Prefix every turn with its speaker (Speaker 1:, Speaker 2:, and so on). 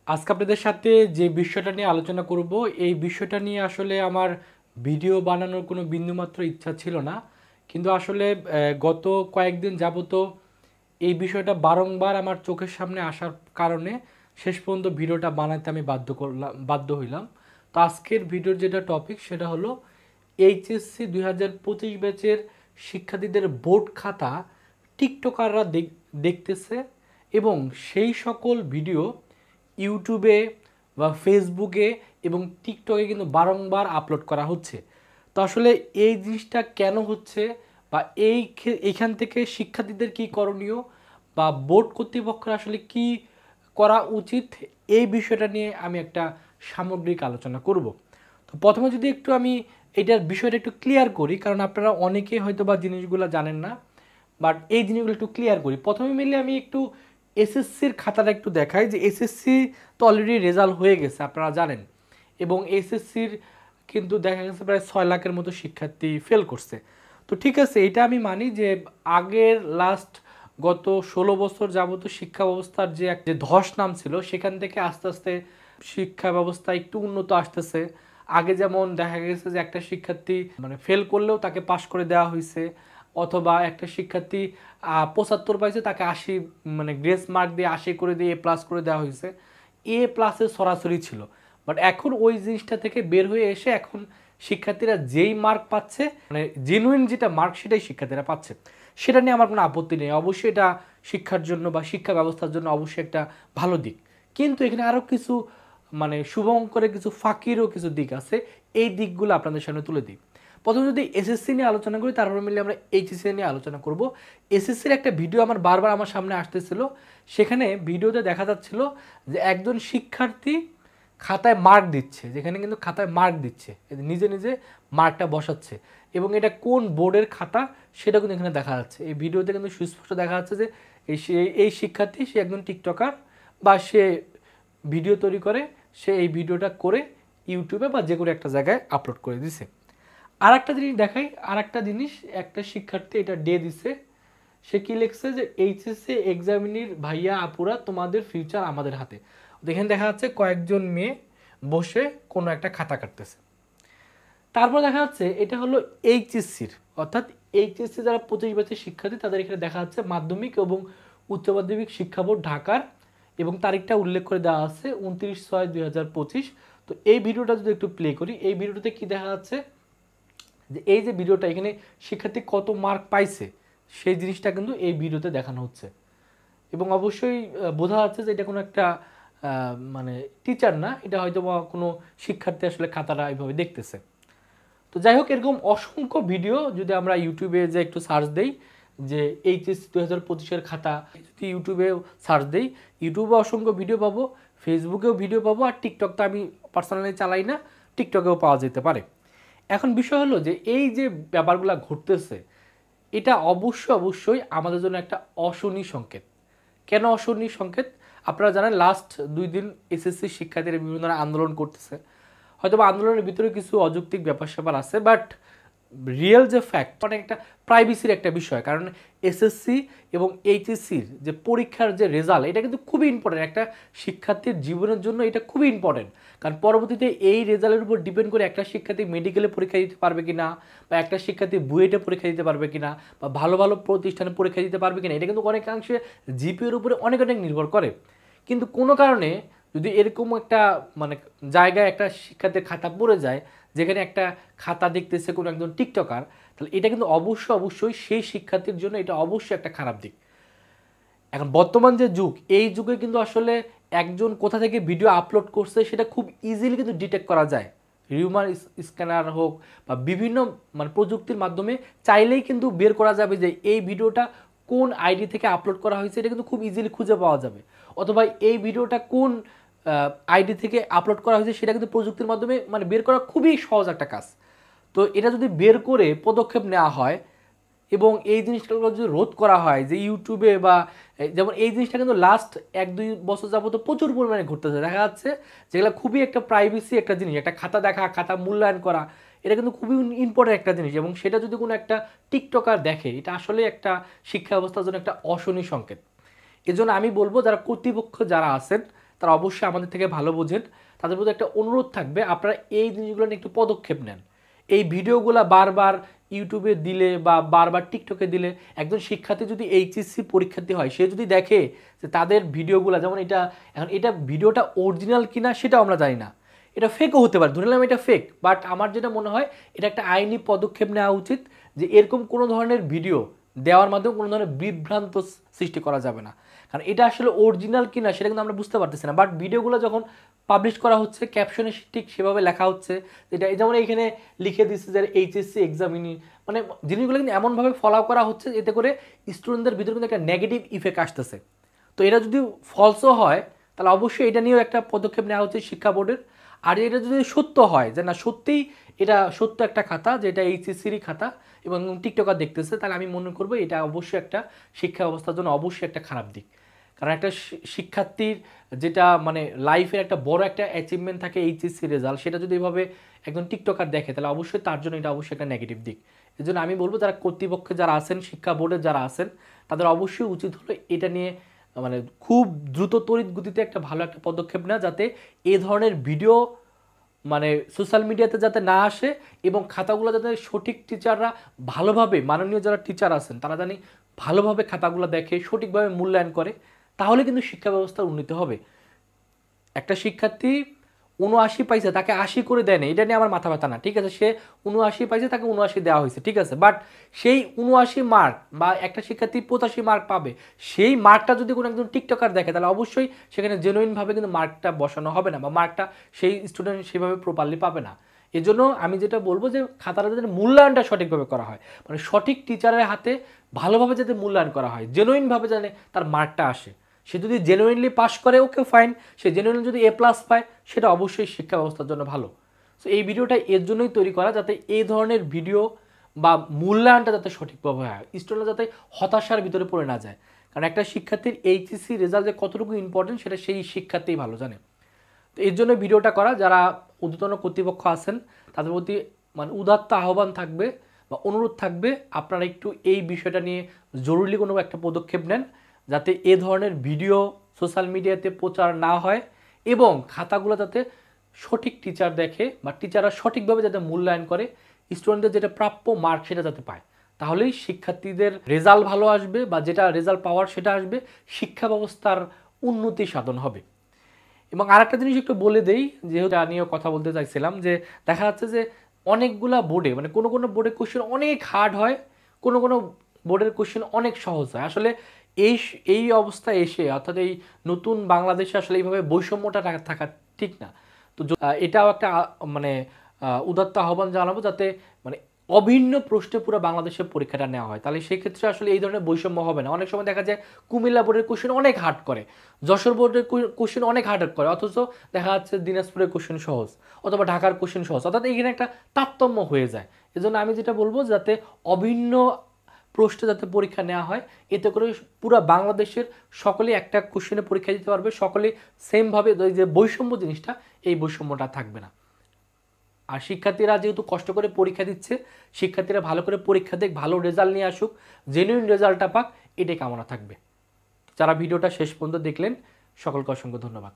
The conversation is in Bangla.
Speaker 1: আজকে আপনাদের সাথে যে বিষয়টা নিয়ে আলোচনা করব এই বিষয়টা নিয়ে আসলে আমার ভিডিও বানানোর কোনো বিন্দুমাত্র ইচ্ছা ছিল না, কিন্তু আসলে গত কয়েকদিন যাবত এই বিষয়টা বারংবার আমার চোখের সামনে আসার কারণে শেষ পর্যন্ত ভিডিওটা বানাতে আমি বাধ্য হইলাম। তো আজকের ভিডিওর যেটা টপিক সেটা হলো এইচএসসি 2025 ব্যাচের শিক্ষার্থীদের বোর্ড খাতা টিকটকাররা দেখতেছে এবং সেই সকল ভিডিও ইউটিউবে বা ফেসবুকে এবং টিকটকে কিন্তু বারংবার আপলোড করা হচ্ছে। তো আসলে এই জিনিসটা কেন হচ্ছে বা এইখান থেকে শিক্ষার্থীদের কি করণীয় বা বোর্ড কর্তৃপক্ষের আসলে কি করা উচিত, এই বিষয়টা নিয়ে আমি একটা সামগ্রিক আলোচনা করব। তো প্রথমে যদি একটু আমি এটার বিষয়টা একটু ক্লিয়ার করি, কারণ আপনারা অনেকেই হয়তো বা জিনিসগুলো জানেন না, বাট এই জিনিসগুলো একটু ক্লিয়ার করি। প্রথমে মিলে আমি একটু এসএসসির খাতাটা একটু দেখাই যে এসএসসি তো অলরেডি রেজাল্ট হয়ে গেছে আপনারা জানেন, এবং এসএসসির কিন্তু দেখা গেছে প্রায় 6 লাখের মতো শিক্ষার্থী ফেল করছে। তো ঠিক আছে, এটা আমি মানি যে আগের গত 16 বছর যাবত শিক্ষা ব্যবস্থার যে ধস নামছিল সেখান থেকে আস্তে আস্তে শিক্ষা ব্যবস্থা একটু উন্নত আসতেছে। আগে যেমন দেখা গেছে যে একটা শিক্ষার্থী মানে ফেল করলেও তাকে পাশ করে দেওয়া হয়েছে, অথবা একটা শিক্ষার্থী 75 পাইছে তাকে 80 মানে গ্রেস মার্ক দিয়ে 80 করে দিয়ে A+ করে দেওয়া হয়েছে। A+-এর সরাসরি ছিল, বাট এখন ওই জিনিসটা থেকে বের হয়ে এসে এখন শিক্ষার্থীরা যেই মার্ক পাচ্ছে মানে জেনুইন যেটা মার্ক সেটাই শিক্ষার্থীরা পাচ্ছে। সেটা নিয়ে আমার কোনো আপত্তি নেই, অবশ্যই এটা শিক্ষার জন্য বা শিক্ষা ব্যবস্থার জন্য অবশ্যই একটা ভালো দিক। কিন্তু এখানে আরও কিছু মানে শুভঙ্করের কিছু ফাঁকিরও কিছু দিক আছে, এই দিকগুলো আপনাদের সামনে তুলে দিই। প্রথমে যদি এসএসসি নিয়ে আলোচনা করি, তারপর মিলে আমরা এইচএসসি নিয়ে আলোচনা করব। এসএসসির একটা ভিডিও আমার বারবার আমার সামনে আসতেছিল, সেখানে ভিডিওতে দেখা যাচ্ছিল যে একজন শিক্ষার্থী খাতায় মার্ক দিচ্ছে, যেখানে কিন্তু খাতায় মার্ক দিচ্ছে, নিজে নিজে মার্কটা বসাচ্ছে, এবং এটা কোন বোর্ডের খাতা সেটা কিন্তু এখানে দেখা যাচ্ছে। এই ভিডিওতে কিন্তু সুস্পষ্ট দেখা যাচ্ছে যে এই শিক্ষার্থী সে একজন টিকটকার বা সে ভিডিও তৈরি করে, সে এই ভিডিওটা করে ইউটিউবে বা যে কোনো একটা জায়গায় আপলোড করে দিছে। আর একটা জিনিস দেখাই, আর একটা জিনিস, একটা শিক্ষার্থী এটা ডে দিছে, সে কি লিখছে যে এইচএসসি এক্সামিনির ভাইয়া আপুরা তোমাদের ফিউচার আমাদের হাতে। দেখেন দেখা যাচ্ছে কয়েকজন মেয়ে বসে কোনো একটা খাতা কাটতেছে। তারপর দেখা যাচ্ছে এটা হলো এইচএসসির, অর্থাৎ এইচএসসি যারা 25 ব্যাচের শিক্ষার্থী তাদের এখানে দেখা যাচ্ছে মাধ্যমিক এবং উচ্চ মাধ্যমিক শিক্ষা বোর্ড ঢাকার, এবং তারিখটা উল্লেখ করে দেওয়া আছে 29/6/2025। তো এই ভিডিওটা যদি একটু প্লে করি, এই ভিডিওতে কি দেখা যাচ্ছে যে এই যে ভিডিওটা এখানে শিক্ষার্থী কত মার্ক পাইছে সেই জিনিসটা কিন্তু এই ভিডিওতে দেখানো হচ্ছে, এবং অবশ্যই বোঝা যাচ্ছে যে এটা কোনো একটা মানে টিচার না, এটা হয়তো বা কোনো শিক্ষার্থী আসলে খাতাটা এইভাবে দেখতেছে। তো যাই হোক, এরকম অসংখ্য ভিডিও যদি আমরা ইউটিউবে যে একটু সার্চ দেই যে এইচএসসি 2025-এর খাতা, যদি ইউটিউবে সার্চ দেই ইউটিউবে অসংখ্য ভিডিও পাবো, ফেসবুকেও ভিডিও পাবো, আর টিকটক তো আমি পার্সোনালি চালাই না, টিকটকেও পাওয়া যেতে পারে। এখন বিষয় হলো যে এই যে ব্যাপারগুলো ঘটতেছে এটা অবশ্যই আমাদের জন্য একটা অশনি সংকেত। কেন অশনি সংকেত? আপনারা জানেন লাস্ট 2 দিন এসএসসি শিক্ষার্থীরা বিভিন্ন ধরনের আন্দোলন করতেছে, হয়তো বা আন্দোলনের ভিতরে কিছু অযৌক্তিক ব্যাপার স্যাপার আছে, বাট রিয়েল যে ফ্যাক্ট অনেক একটা প্রাইভেসির একটা বিষয়, কারণ এসএসসি এবং এইচএসসির যে পরীক্ষার যে রেজাল্ট এটা কিন্তু খুবই ইম্পর্টেন্ট, একটা শিক্ষার্থীর জীবনের জন্য এটা খুবই ইম্পর্টেন্ট। কারণ পরবর্তীতে এই রেজাল্টের উপর ডিপেন্ড করে একটা শিক্ষার্থী মেডিকেলে পরীক্ষা দিতে পারবে কিনা, বা একটা শিক্ষার্থী বুয়েটে পরীক্ষা দিতে পারবে কিনা, বা ভালো ভালো প্রতিষ্ঠানে পরীক্ষা দিতে পারবে কিনা, এটা কিন্তু অনেকাংশে জিপিএর উপরে অনেক অনেক নির্ভর করে। কিন্তু কোনো কারণে যদি এরকম একটা মানে জায়গায় একটা শিক্ষার্থীর খাতা পড়ে যায়, যেখানে একটা খাতা দেখতেছে কোনো একজন টিকটকার, তাহলে এটা কিন্তু অবশ্যই সেই শিক্ষার্থীর জন্য এটা অবশ্যই একটা খারাপ দিক। এখন বর্তমান যে যুগ, এই যুগে কিন্তু আসলে একজন কোথা থেকে ভিডিও আপলোড করছে সেটা খুব ইজিলি কিন্তু ডিটেক্ট করা যায়। হিউম্যান স্ক্যানার হোক বা বিভিন্ন মানে প্রযুক্তির মাধ্যমে চাইলেই কিন্তু বের করা যাবে যে এই ভিডিওটা কোন আইডি থেকে আপলোড করা হয়েছে, এটা কিন্তু খুব ইজিলি খুঁজে পাওয়া যাবে। অথবা এই ভিডিওটা কোন আইডি থেকে আপলোড করা হয়েছে সেটা কিন্তু প্রযুক্তির মাধ্যমে মানে বের করা খুবই সহজ একটা কাজ। তো এটা যদি বের করে পদক্ষেপ নেওয়া হয় এবং এই জিনিসটাকে যদি রোধ করা হয় যে ইউটিউবে বা যেমন এই জিনিসটা কিন্তু লাস্ট 1-2 বছর যাবত প্রচুর পরিমাণে ঘটতেছে, দেখা যাচ্ছে যেগুলো খুবই একটা প্রাইভেসি একটা জিনিস, একটা খাতা দেখা, খাতা মূল্যায়ন করা, এটা কিন্তু খুবই ইম্পর্টেন্ট একটা জিনিস, এবং সেটা যদি কোনো একটা টিকটকার দেখে এটা আসলে একটা শিক্ষা ব্যবস্থার জন্য একটা অশনি সংকেত। এজন্য আমি বলবো যারা কর্তৃপক্ষ যারা আছেন তারা অবশ্যই আমাদের থেকে ভালো বোঝেন। তাদের প্রতি একটা অনুরোধ থাকবে আপনারা এই জিনিসগুলো নিয়ে একটু পদক্ষেপ নেন। এই ভিডিওগুলো বারবার ইউটিউবে দিলে বা বারবার টিকটকে দিলে একজন শিক্ষার্থী যদি এইচএসসি পরীক্ষার্থী হয়, সে যদি দেখে যে তাদের ভিডিওগুলো যেমন এটা ভিডিওটা অরিজিনাল কিনা সেটাও আমরা জানি না, এটা ফেকও হতে পারে, ধরে নিলাম এটা ফেক, বাট আমার যেটা মনে হয় এটা একটা আইনি পদক্ষেপ নেওয়া উচিত যে এরকম কোনো ধরনের ভিডিও দেওয়ার মাধ্যমে কোনো ধরনের বিভ্রান্ত সৃষ্টি করা যাবে না। কারণ এটা আসলে অরিজিনাল কিনা সেটা কিন্তু আমরা বুঝতে পারতেছি না, বাট ভিডিওগুলো যখন পাবলিশ করা হচ্ছে ক্যাপশনে ঠিক সেভাবে লেখা হচ্ছে, যেটা যেমন এইখানে লিখে দিচ্ছে যে এইচএসসি এক্সামিনি, মানে জিনিসগুলো কিন্তু এমনভাবে ফলো করা হচ্ছে এতে করে স্টুডেন্টদের ভিতরে কিন্তু একটা নেগেটিভ ইফেক্ট আসতেছে। তো এটা যদি ফলসও হয় তাহলে অবশ্যই এটা নিয়েও একটা পদক্ষেপ নেওয়া হচ্ছে শিক্ষা বোর্ডের। আর এটা যদি সত্য হয় যে না সত্যিই এটা সত্য একটা খাতা, যেটা এইচএসসিরই খাতা এবং টিকটকার দেখতেছে, তাহলে আমি মনে করবো এটা অবশ্যই একটা শিক্ষা ব্যবস্থার জন্য অবশ্যই একটা খারাপ দিক। কারণ একটা শিক্ষার্থীর যেটা মানে লাইফের একটা বড় একটা অ্যাচিভমেন্ট থাকে এইচএসসি রেজাল্ট, সেটা যদি এভাবে একজন টিকটকার দেখে তাহলে অবশ্যই তার জন্য এটা অবশ্যই একটা নেগেটিভ দিক। এই জন্য আমি বলবো যারা কর্তৃপক্ষে যারা আছেন, শিক্ষা বোর্ডে যারা আছেন, তাদের অবশ্যই উচিত হলো এটা নিয়ে মানে খুব দ্রুত তড়িৎ গতিতে একটা ভালো একটা পদক্ষেপ নেওয়া, যাতে এ ধরনের ভিডিও মানে সোশ্যাল মিডিয়াতে যাতে না আসে এবং খাতাগুলো যাতে সঠিক টিচাররা ভালোভাবে, মাননীয় যারা টিচার আছেন তারা জানি ভালোভাবে খাতাগুলো দেখে সঠিকভাবে মূল্যায়ন করে, তাহলে কিন্তু শিক্ষা ব্যবস্থার উন্নতি হবে। একটা শিক্ষার্থী ৭৯ পাইছে, তাকে ৮০ করে দেয় না, এটা নিয়ে আমার মাথা ব্যথা না, ঠিক আছে, সে ৭৯ পাইছে, তাকে ৭৯ দেওয়া হয়েছে, ঠিক আছে, বাট সেই ৭৯ মার্ক বা একটা শিক্ষার্থী ৮৫ মার্ক পাবে, সেই মার্কটা যদি কোনো একজন টিকটকার দেখে তাহলে অবশ্যই সেখানে জেনুইনভাবে কিন্তু মার্কটা বসানো হবে না বা মার্কটা সেই স্টুডেন্ট সেভাবে প্রপারলি পাবে না। এজন্য আমি যেটা বলবো যে খাতাটা যাতে মূল্যায়নটা সঠিকভাবে করা হয়, মানে সঠিক টিচারের হাতে ভালোভাবে যাতে মূল্যায়ন করা হয়, জেনুইনভাবে যেন তার মার্কটা আসে। সে যদি জেনুইনলি পাস করে ওকে ফাইন, সে জেনুইনলি যদি এ প্লাস পায় সেটা অবশ্যই শিক্ষা ব্যবস্থার জন্য ভালো। সো এই ভিডিওটা এর জন্যই তৈরি করা যাতে এই ধরনের ভিডিও বা মূল্যায়নটা যাতে সঠিকভাবে হয়, স্টুডেন্টরা যাতে হতাশার ভিতরে পড়ে না যায়। কারণ একটা শিক্ষার্থীর এইচএসসি রেজাল্ট যে কতটুকু ইম্পর্টেন্ট সেটা সেই শিক্ষার্থীই ভালো জানে। তো এর জন্য ভিডিওটা করা, যারা ঊর্ধ্বতন কর্তৃপক্ষ আছেন তাদের প্রতি মানে উদাত্ত আহ্বান থাকবে বা অনুরোধ থাকবে আপনারা একটু এই বিষয়টা নিয়ে জরুরি কোনো একটা পদক্ষেপ নেন, যাতে এ ধরনের ভিডিও সোশ্যাল মিডিয়াতে প্রচার না হয় এবং খাতাগুলো যাতে সঠিক টিচার দেখে বা টিচাররা সঠিকভাবে যাতে মূল্যায়ন করে, স্টুডেন্টদের যেটা প্রাপ্য মার্ক সেটা যাতে পায়, তাহলেই শিক্ষার্থীদের রেজাল্ট ভালো আসবে বা যেটা রেজাল্ট পাওয়ার সেটা আসবে, শিক্ষা ব্যবস্থার উন্নতি সাধন হবে। এবং আরেকটা জিনিস একটু বলে দেই, যেহেতু নিয়েও কথা বলতে চাইছিলাম, যে দেখা যাচ্ছে যে অনেকগুলা বোর্ডে মানে কোনো কোনো বোর্ডের কোশ্চেন অনেক হার্ড হয়, কোনো কোনো বোর্ডের কোশ্চেন অনেক সহজ হয়। আসলে এই এই অবস্থায় এসে অর্থাৎ এই নতুন বাংলাদেশে আসলে এইভাবে বৈষম্যটা থাকা ঠিক না। তো এটাও একটা মানে উদাত্ত আহ্বান জানাবো যাতে মানে অভিন্ন প্রশ্নে পুরো বাংলাদেশের পরীক্ষাটা নেওয়া হয়, তাহলে সেক্ষেত্রে আসলে এই ধরনের বৈষম্য হবে না। অনেক সময় দেখা যায় কুমিল্লা বোর্ডের কোশ্চেন অনেক হার্ড করে, যশোর বোর্ডের কোশ্চেন অনেক হার্ড করে, অথচ দেখা যাচ্ছে দিনাজপুরের কোশ্চেন সহজ অথবা ঢাকার কোশ্চেন সহজ, অর্থাৎ এখানে একটা তারতম্য হয়ে যায়। এজন্য আমি যেটা বলবো যাতে অভিন্ন প্রশ্নে যাতে পরীক্ষা নেওয়া হয়, এতে করে পুরো বাংলাদেশের সকলে একটা কোশ্চেনে পরীক্ষা দিতে পারবে, সকলে সেমভাবে, যে বৈষম্য জিনিসটা এই বৈষম্যটা থাকবে না। আর শিক্ষার্থীরা যেহেতু কষ্ট করে পরীক্ষা দিচ্ছে, শিক্ষার্থীরা ভালো করে পরীক্ষা দিক, ভালো রেজাল্ট নিয়ে আসুক, জেনুইন রেজাল্টটা পাক, এটাই কামনা থাকবে। যারা ভিডিওটা শেষ পর্যন্ত দেখলেন সকলকে অসংখ্য ধন্যবাদ।